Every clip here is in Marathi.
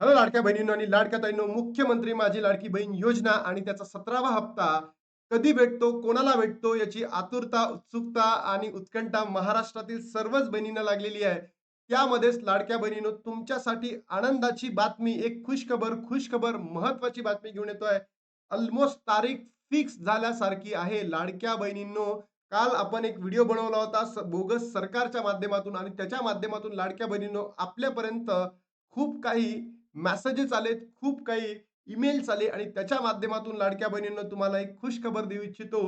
हॅलो लाडक्या बहिणींनो आणि लाडक्या ताईंनो, मुख्यमंत्री माझी लाडकी बहीण योजना आणि त्याचा 17वा हप्ता कधी भेटतो, कोणाला भेटतो याची आतुरता, उत्सुकता आणि उत्कंठा महाराष्ट्रातील सर्वच बहिणींना लागलेली आहे. त्यामध्येच लाडक्या बहिणींनो, तुमच्यासाठी आनंदाची बातमी, एक खुश खबर, महत्त्वाची बातमी घेऊन येतोय. ऑलमोस्ट तारीख फिक्स झाल्यासारखी आहे. लाडक्या बहिणींनो, काल आपण एक व्हिडिओ बनवला होता बोगस सरकारच्या माध्यमातून आणि त्याच्या माध्यमातून लाडक्या बहिणींनो आपल्यापर्यंत खूप काही मेसेजेस आलेत, खूप काही ईमेल्स आले आणि त्याच्या माध्यमातून लाडक्या बहिणींनो तुम्हाला एक खुश खबर देऊ इच्छितो,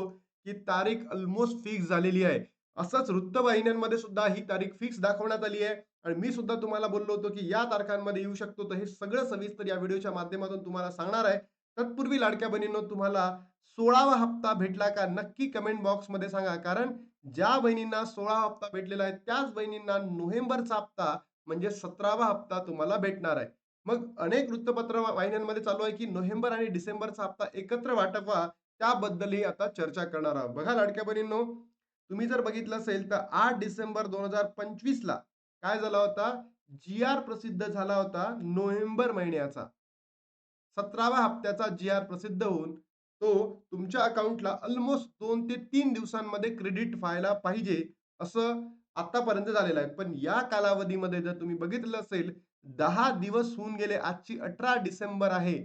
की तारीख ऑलमोस्ट फिक्स झालेली आहे. असंच वृत्तवाहिन्यांमध्ये सुद्धा ही तारीख फिक्स दाखवण्यात आली आहे आणि मी सुद्धा तुम्हाला बोललो होतो, की या तारखांमध्ये येऊ शकतो. तर हे सगळं सविस्तर या व्हिडिओच्या माध्यमातून तुम्हाला सांगणार आहे. तत्पूर्वी लाडक्या बहिणींनो तुम्हाला 16वा हप्ता भेटला का? नक्की कमेंट बॉक्समध्ये सांगा. कारण ज्या बहिणींना 16 हप्ता भेटलेला आहे, त्याच बहिणींना नोव्हेंबरचा हप्ता म्हणजे 17वा हप्ता तुम्हाला भेटणार आहे. मग अनेक वृत्तपत्र वाहिन्यांमध्ये चालू आहे, की नोव्हेंबर आणि डिसेंबरचा हप्ता एकत्र वाटप व्हा. त्याबद्दलही आता चर्चा करणार आहोत. बघा लाडक्या बहिणींनो, तुम्ही जर बघितलं असेल तर 8 डिसेंबर 2025 ला काय झाला होता? जी-आर प्रसिद्ध झाला होता नोव्हेंबर महिन्याचा. 17व्या हप्त्याचा जी-आर प्रसिद्ध होऊन तो तुमच्या अकाउंटला ऑलमोस्ट 2 ते 3 दिवसांमध्ये क्रेडिट व्हायला पाहिजे, असं आतापर्यंत झालेलं आहे. पण या कालावधीमध्ये जर तुम्ही बघितलं असेल 10 दिवस होऊन गेले. आजची 18 डिसेंबर आहे.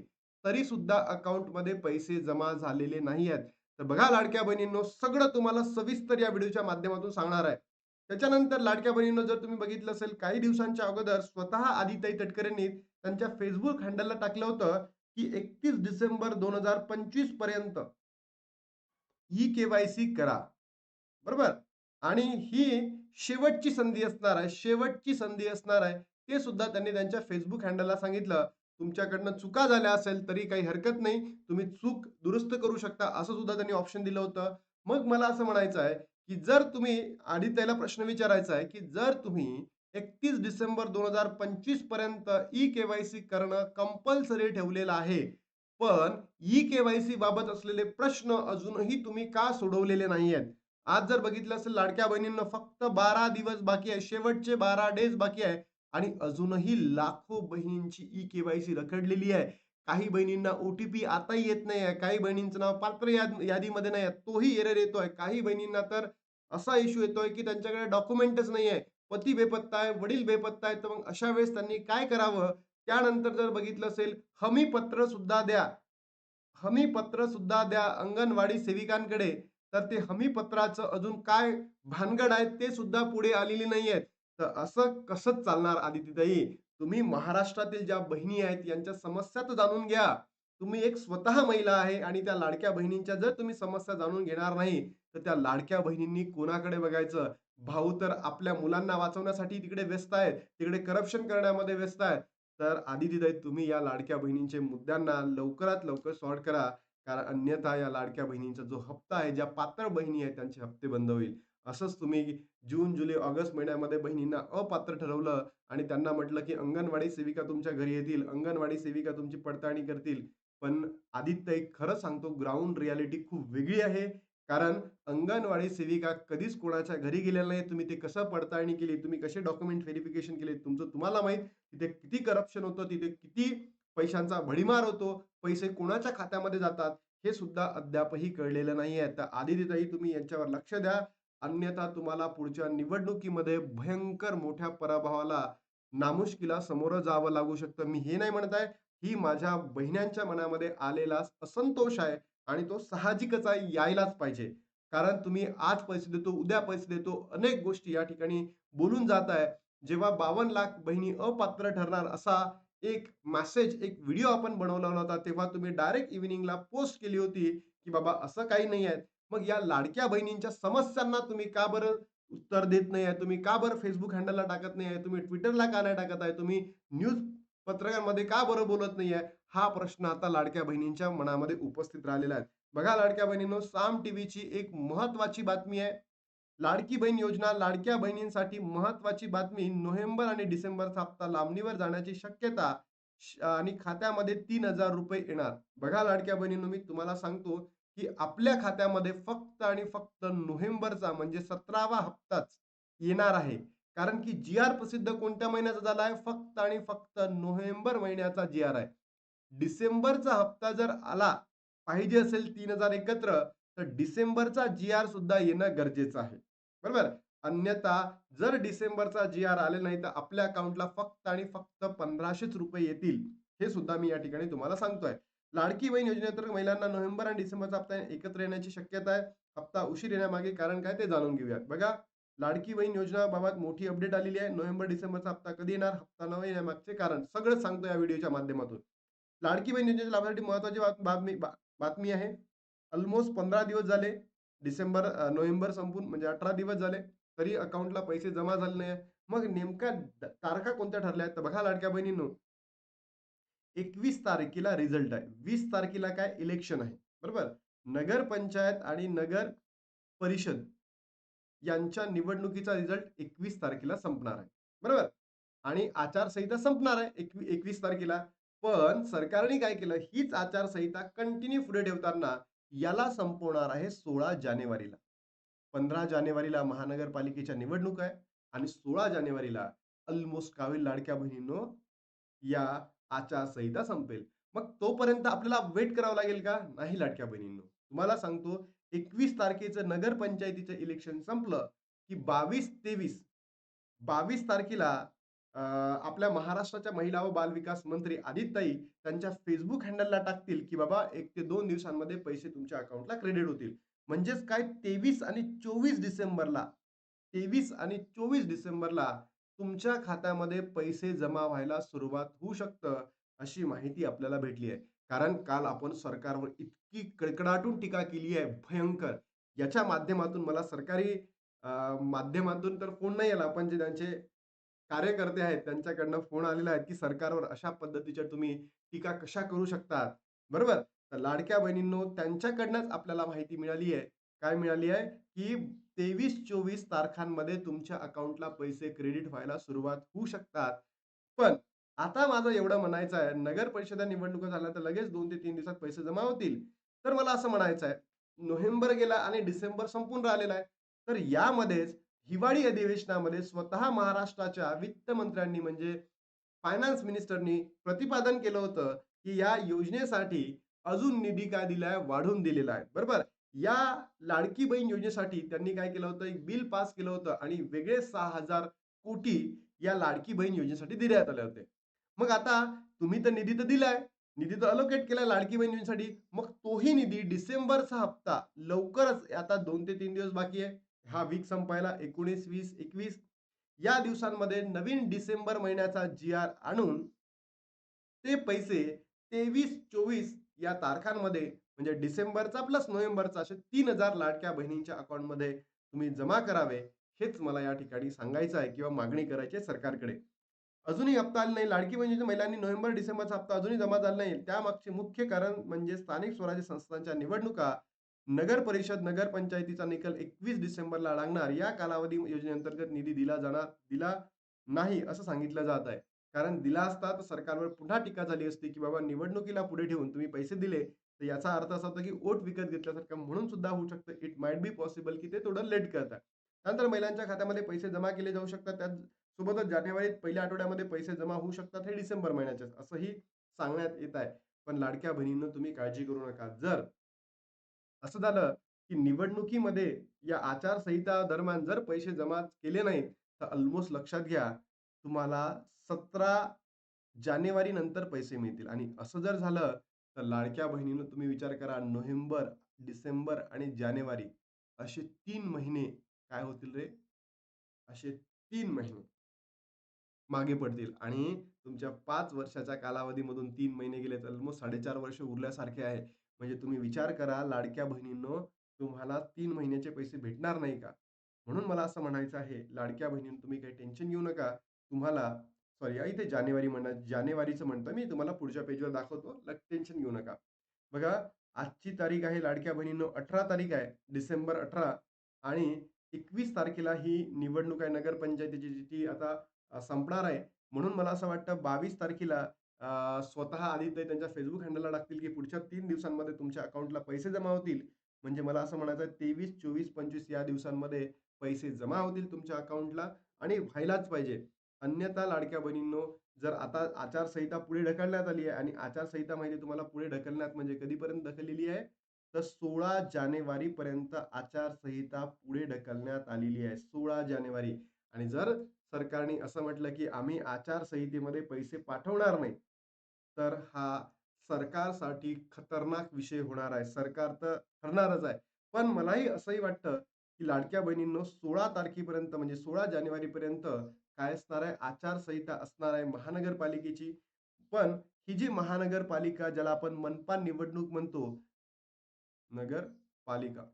तरी सुद्धा अकाउंटमध्ये पैसे जमा झालेले नाही आहेत. तर बघा लाडक्या बहिणींनो, सगळं तुम्हाला सविस्तर या व्हिडिओच्या माध्यमातून सांगणार आहे. त्याच्यानंतर लाडक्या बहिणींनो, जर तुम्ही बघितलं असेल काही दिवसांच्या अगोदर स्वतः आदिताई तटकरेंनी त्यांच्या Facebook हँडलला टाकलं होतं, की 31 डिसेंबर 2025 पर्यंत ई-के-वाय-सी करा. बरोबर? आणि ही शेवटची संधी असणार आहे. शेवटची संधी असणार आहे. ते सुद्धा त्यांनी त्यांच्या Facebook हँडलला सांगितलं. तुमच्याकडनं चुका झाल्या असेल तरी काही हरकत नाही. तुम्ही चूक दुरुस्त करू शकता असं सुद्धा त्यांनी ऑप्शन दिलं होतं. मग मला असं म्हणायचं आहे, की जर तुम्ही आधी त्याला प्रश्न विचारायचा आहे, की जर तुम्ही 31 डिसेंबर 2025 पर्यंत ई-के-वाय-सी करणं कंपल्सरी ठेवलेलं आहे. पण ई-के-वाय-सी बाबत असलेले प्रश्न अजूनही तुम्ही का सोडवलेले नाहीयेत? आज जर बघितलं असेल लाडक्या बहिणींना फक्त 12 दिवस बाकी आहे. शेवटचे 12 डेज बाकी आहे आणि अजूनही लाखो बहिणींची ई-के-वाय-सी रखडलेली आहे. काही बहिणींना ओ-टी-पी आताही येत नाही आहे. काही बहिणींचं नाव पात्र यादीमध्ये नाही आहे. तोही एरर येतोय. काही बहिणींना तर असा इश्यू येतोय, की त्यांच्याकडे डॉक्युमेंटच नाही आहे. पती बेपत्ता आहे, वडील बेपत्ता आहेत. तर मग अशा वेळेस त्यांनी काय करावं? त्यानंतर जर बघितलं असेल हमीपत्र सुद्धा द्या. हमीपत्र सुद्धा द्या अंगणवाडी सेविकांकडे. तर ते हमीपत्राचं अजून काय भानगड आहे ते सुद्धा पुढे आलेली नाहीयेत. तर असं कसं चालणार आदितीताई? तुम्ही महाराष्ट्रातील ज्या बहिणी आहेत यांच्या समस्या तर जाणून घ्या. तुम्ही एक स्वतः महिला आहे आणि त्या लाडक्या बहिणींच्या जर तुम्ही समस्या जाणून घेणार नाही, तर त्या लाडक्या बहिणींनी कोणाकडे बघायचं? भाऊ तर आपल्या मुलांना वाचवण्यासाठी तिकडे व्यस्त आहेत. तिकडे करप्शन करण्यामध्ये व्यस्त आहेत. तर आदितीताई तुम्ही या लाडक्या बहिणींचे मुद्द्यांना लवकरात लवकर सॉर्ट करा. कारण अन्यथा या लाडक्या बहिणींचा जो हप्ता आहे, ज्या पात्र बहिणी आहेत त्यांचे हप्ते बंद होईल. असंच तुम्ही जून, जुलै, ऑगस्ट महिन्यामध्ये बहिणींना अपात्र ठरवलं आणि त्यांना म्हटलं, की अंगणवाडी सेविका तुमच्या घरी येतील, अंगणवाडी सेविका तुमची पडताळणी करतील. पण आदित्यताई खरं सांगतो ग्राउंड रिॲलिटी खूप वेगळी आहे. कारण अंगणवाडी सेविका कधीच कोणाच्या घरी गेलेल्या नाहीत. तुम्ही ते कसं पडताळणी केली, तुम्ही कसे डॉक्युमेंट व्हेरिफिकेशन केले, तुमचं तुम्हाला माहीत. तिथे किती करप्शन होतं, तिथे किती पैशांचा भडीमार होतो, पैसे कोणाच्या खात्यामध्ये जातात, हे सुद्धा अद्यापही कळलेलं नाहीये. तर आदितीताई तुम्ही यांच्यावर लक्ष द्या. अन्यथा तुम्हाला पुढच्या निवडणुकीमध्ये भयंकर मोठ्या पराभवाला, नामुष्कीला सामोरं जावं लागू शकतं. मी हे नाही म्हणत आहे, ही माझ्या बहिण्यांच्या मनामध्ये आलेला असंतोष आहे आणि तो साहजिकच आहे, यायलाच पाहिजे. कारण तुम्ही आज पैसे देतो, उद्या पैसे देतो, अनेक गोष्टी या ठिकाणी बोलून जात आहे. जेव्हा 52 लाख बहिणी अपात्र ठरणार असा एक मेसेज, एक व्हिडिओ आपण बनवला होता, तेव्हा तुम्ही डायरेक्ट इव्हनिंगला पोस्ट केली होती, की बाबा असं काही नाही आहे. मग या लाडक्या बहिणींच्या समस्यांना तुम्ही का बरं उत्तर देत नाही आहे? तुम्ही का बरं Facebook हँडलला टाकत नाही आहे? तुम्ही Twitterला का नाही टाकत आहे? तुम्ही न्यूज पत्रकामध्ये का बरं बोलत नाही आहे? हा प्रश्न आता लाडक्या बहिणींच्या मनामध्ये उपस्थित राहिलेला आहे. बघा लाडक्या बहिणींनो, साम टीव्हीची एक महत्त्वाची बातमी आहे. लाडकी बहीण योजना, लाडक्या बहिणींसाठी महत्त्वाची बातमी. नोव्हेंबर आणि डिसेंबरचा हप्ता लांबणीवर जाण्याची शक्यता आणि खात्यामध्ये ₹3000 येणार. बघा लाडक्या बहिणींनो, मी तुम्हाला सांगतो, की आपल्या खात्यामध्ये फक्त आणि फक्त नोव्हेंबरचा म्हणजे 17वा हप्ताच येणार आहे. कारण की जी-आर प्रसिद्ध कोणत्या महिन्याचा झाला आहे? फक्त आणि फक्त नोव्हेंबर महिन्याचा जी-आर आहे. डिसेंबरचा हप्ता जर आला पाहिजे असेल 3,000 एकत्र, तर डिसेंबरचा जी-आर सुद्धा येणं गरजेचं आहे. बरोबर? अन्यथा जर डिसेंबरचा जी-आर आले नाही, तर आपल्या अकाउंटला फक्त आणि फक्त ₹1,500च येतील. हे सुद्धा मी या ठिकाणी तुम्हाला सांगतोय. लाडकी बहीण योजनेअंतर्गत महिलांना नोव्हेंबर आणि डिसेंबरचा हप्ता एकत्र येण्याची शक्यता आहे. हप्ता उशीर येण्यामागे कारण काय ते जाणून घेऊयात. बघा, लाडकी बहीण योजनेबाबत मोठी अपडेट आलेली आहे. नोव्हेंबर डिसेंबरचा हप्ता कधी येणार? हप्ता न येण्यामागचे कारण सगळं सांगतो या व्हिडिओच्या माध्यमातून. लाडकी बहीण योजनेच्या लाभासाठी महत्त्वाची बातमी आहे. ऑलमोस्ट 15 दिवस झाले. नोव्हेंबर संपून म्हणजे 18 दिवस झाले. तरी अकाउंटला पैसे जमा झाले नाही. मग नेमक्या तारखा कोणत्या ठरल्या आहेत? तर बघा लाडक्या बहिणींनो, 21 तारखेला रिझल्ट आहे. 20 तारखेला काय इलेक्शन आहे. बरोबर? नगर पंचायत आणि नगर परिषद यांच्या निवडणुकीचा रिझल्ट 21 तारखेला संपणार आहे. बरोबर? आणि आचारसंहिता संपणार आहे 21 तारखेला. पण सरकारने काय केलं, हीच आचारसंहिता कंटिन्यू पुढे ठेवताना याला संपवणार आहे 16 जानेवारीला. 15 जानेवारीला महानगरपालिकेच्या निवडणूक आहे आणि 16 जानेवारीला ऑलमोस्ट काय होईल लाडक्या बहिणींनो, या आचारसंहिता संपेल. मग तोपर्यंत आपल्याला वेट करावं लागेल का? नाही लाडक्या बहिणींनो. तुम्हाला सांगतो 21 तारखेचं नगरपंचायतीचं इलेक्शन संपलं, की 22 तारखेला आपल्या महाराष्ट्राच्या महिला व बालविकास मंत्री आदित्यताई त्यांच्या Facebook हँडलला टाकतील, की बाबा 1 ते 2 दिवसांमध्ये पैसे तुमच्या अकाउंटला क्रेडिट होतील. म्हणजेच काय 23 आणि 24 डिसेंबरला तुमच्या खात्यामध्ये पैसे जमा व्हायला सुरुवात होऊ शकतं, अशी माहिती आपल्याला भेटली आहे. कारण काल आपण सरकारवर इतकी कडकडाटून टीका केली आहे, भयंकर. याच्या माध्यमातून मला सरकारी माध्यमातून तर फोन नाही आला, पण जे त्यांचे कार्यकर्ते आहेत, त्यांच्याकडनं फोन आलेला आहे, की सरकारवर अशा पद्धतीच्या तुम्ही टीका कशा करू शकतात? बरोबर? तर लाडक्या बहिणींनो, त्यांच्याकडनंच आपल्याला माहिती मिळाली आहे. काय मिळाली आहे? की 23-24 तारखांमध्ये तुमच्या अकाउंटला पैसे क्रेडिट व्हायला सुरुवात होऊ शकतात. पण आता माझं एवढं म्हणायचं आहे, नगर परिषदा निवडणुका झाल्या तर लगेच 2 ते 3 दिवसात पैसे जमा होतील. तर मला असं म्हणायचं आहे, नोव्हेंबर गेला आणि डिसेंबर संपून राहिलेला आहे. तर यामध्येच हिवाळी अधिवेशनामध्ये स्वतः महाराष्ट्राच्या वित्तमंत्र्यांनी म्हणजे फायनान्स मिनिस्टरनी प्रतिपादन केलं होतं, की या योजनेसाठी अजून निधी काय दिलाय? वाढवून दिलेला आहे. बरोबर? या लाडकी बहीण योजनेसाठी त्यांनी काय केलं होतं? एक बिल पास केलं होतं आणि वेगळे 6,000 कोटी या लाडकी बहीण योजनेसाठी देण्यात आले होते. मग आता तुम्ही तर निधी तर दिलाय. निधी तर अलोकेट केलाय लाडकी बहीण योजनेसाठी. मग तोही निधी डिसेंबरचा हप्ता लवकरच आता 2 ते 3 दिवस बाकी आहे. हा वीक संपायला 19, 20, 21 या दिवसांमध्ये नवीन डिसेंबर महिन्याचा जी-आर आणून ते पैसे 23-24 या तारखांमध्ये म्हणजे डिसेंबरचा प्लस नोव्हेंबरचा असे 3,000 लाडक्या बहिणींच्या अकाउंटमध्ये तुम्ही जमा करावे, हेच मला या ठिकाणी सांगायचं आहे किंवा मागणी करायची आहे सरकारकडे. अजूनही हप्ता आला नाही. लाडकी बहिणीच्या महिलांनी नोव्हेंबर, डिसेंबरचा हप्ता अजूनही जमा झाला नाही. त्यामागचे मुख्य कारण म्हणजे स्थानिक स्वराज्य संस्थांच्या निवडणुका, नगर परिषद, नगरपंचायतीचा निकाल 21 डिसेंबरला लागणार. या कालावधी योजनेअंतर्गत निधी दिला नाही असं सांगितलं जात आहे. कारण दिला असता तर सरकारवर पुन्हा टीका झाली असती, की बाबा निवडणुकीला पुढे ठेवून तुम्ही पैसे दिले, तर याचा अर्थ असा होता, की वोट विकत घेतल्यासारखं म्हणून सुद्धा होऊ शकतं. इट माइट बी पॉसिबल, की ते थोडं लेट करतात. त्यानंतर महिलांच्या खात्यामध्ये पैसे जमा केले जाऊ शकतात. त्याचसोबतच जानेवारीत पहिल्या आठवड्यामध्ये पैसे जमा होऊ शकतात. हे डिसेंबर महिन्याचेच असंही सांगण्यात येत आहे. पण लाडक्या बहिणींनो, तुम्ही काळजी करू नका. जर असं झालं, की निवडणुकीमध्ये या आचारसंहिता दरम्यान जर पैसे जमा केले नाहीत, तर अल्मोस्ट लक्षात घ्या, तुम्हाला 17 जानेवारी नंतर पैसे मिळतील आणि असं जर झालं, तर लाडक्या बहिणींनो तुम्ही विचार करा नोव्हेंबर, डिसेंबर आणि जानेवारी असे 3 महिने काय होतील रे? असे 3 महिने मागे पडतील आणि तुमच्या 5 वर्षाच्या कालावधीमधून 3 महिने गेले तर ऑलमोस्ट 4.5 वर्ष उरल्यासारखे आहे. म्हणजे तुम्ही विचार करा लाडक्या बहिणींनो, तुम्हाला 3 महिन्याचे पैसे भेटणार नाही का? म्हणून मला असं म्हणायचं आहे, लाडक्या बहिणींनो तुम्ही काही टेन्शन घेऊ नका. तुम्हाला सॉरी इथे जानेवारीचं म्हणतोय मी तुम्हाला पुढच्या पेजवर दाखवतो. टेन्शन घेऊ नका. बघा आजची तारीख आहे लाडक्या बहिणींनो 18 तारीख आहे. डिसेंबर 18 आणि 21 तारखेला ही निवडणूक आहे नगरपंचायतीची जी ती आता संपणार आहे. म्हणून मला असं वाटतं 22 तारखेला स्वतः आदित्य त्यांच्या Facebook हँडलला टाकतील, की पुढच्या 3 दिवसांमध्ये तुमच्या अकाउंटला पैसे जमा होतील. म्हणजे मला असं म्हणायचं आहे 23, 24, 25 या दिवसांमध्ये पैसे जमा होतील तुमच्या अकाउंटला आणि व्हायलाच पाहिजे. अन्यथा लाडक्या बहिणींनो, जर आता आचारसंहिता पुढे ढकलण्यात आली आहे आणि आचारसंहिता माहिती आहे तुम्हाला पुढे ढकलण्यात म्हणजे कधीपर्यंत ढकललेली आहे? तर 16 जानेवारीपर्यंत आचारसंहिता पुढे ढकलण्यात आलेली आहे. 16 जानेवारी आणि जर सरकारने असं म्हटलं, की आम्ही आचारसंहितेमध्ये पैसे पाठवणार नाही, तर हा सरकारसाठी खतरनाक विषय होणार आहे. सरकार तर ठरणारच आहे. पण मलाही असंही वाटतं, की लाडक्या बहिणींनो 16 तारखेपर्यंत म्हणजे 16 जानेवारीपर्यंत काय असणार आहे, आचारसंहिता असणार आहे महानगरपालिकेची. पण ही जी महानगरपालिका ज्याला आपण मनपा निवडणूक म्हणतो, नगरपालिका.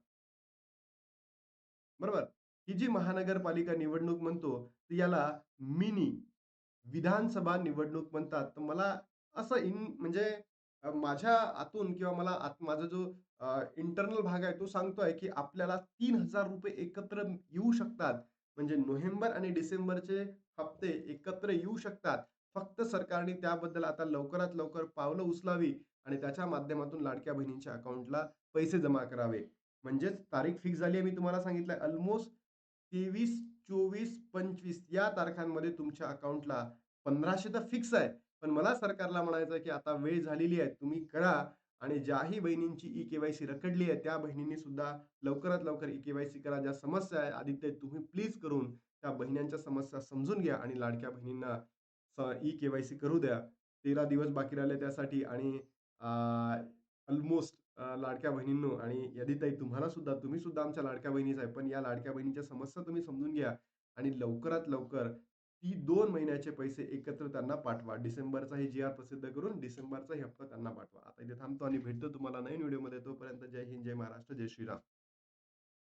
बरोबर? ही जी महानगरपालिका निवडणूक म्हणतो, तर याला मिनी विधानसभा निवडणूक म्हणतात. तर मला असं म्हणजे माझ्या आतून किंवा मला माझा जो इंटरनल भाग आहे तो सांगतोय, की आपल्याला ₹3000 एकत्र येऊ शकतात. म्हणजे नोव्हेंबर आणि डिसेंबरचे हप्ते एकत्र येऊ शकतात. फक्त सरकारने त्याबद्दल आता लवकरात लवकर पावलं उचलावी आणि त्याच्या माध्यमातून लाडक्या बहिणींच्या अकाउंटला पैसे जमा करावे. म्हणजेच तारीख फिक्स झाली आहे मी तुम्हाला सांगितलंय अल्मोस्ट 23, 24, 25 या तारखांमध्ये तुमच्या अकाउंटला 1500 तर फिक्स आहे. पण मला सरकारला म्हणायचं आहे, की आता वेळ झालेली आहे. तुम्ही करा आणि ज्याही बहिणींची ई-के-वाय-सी रखडली आहे, त्या बहिणींनी सुद्धा लवकरात लवकर ई-के-वाय-सी करा. ज्या समस्या आहे, आदित्य तुम्ही प्लीज करून त्या बहिणींच्या समस्या समजून घ्या आणि लाडक्या बहिणींना ई-के-वाय-सी करू द्या. 13 दिवस बाकी राहिले त्यासाठी आणि अल्मोस्ट लाडक्या बहिणींनो आणि यदिताई तुम्हाला सुद्धा तुम्ही सुद्धा आमच्या लाडक्या बहिणीच आहे. पण या लाडक्या बहिणीच्या समस्या तुम्ही समजून घ्या आणि लवकरात लवकर ती 2 महिन्याचे पैसे एकत्र त्यांना पाठवा. डिसेंबरचाही जी-आर प्रसिद्ध करून डिसेंबरचाही हप्ता त्यांना पाठवा. आता इथे थांबतो आणि भेटतो तुम्हाला नवीन व्हिडिओमध्ये. तोपर्यंत जय हिंद, जय महाराष्ट्र, जय श्रीराम.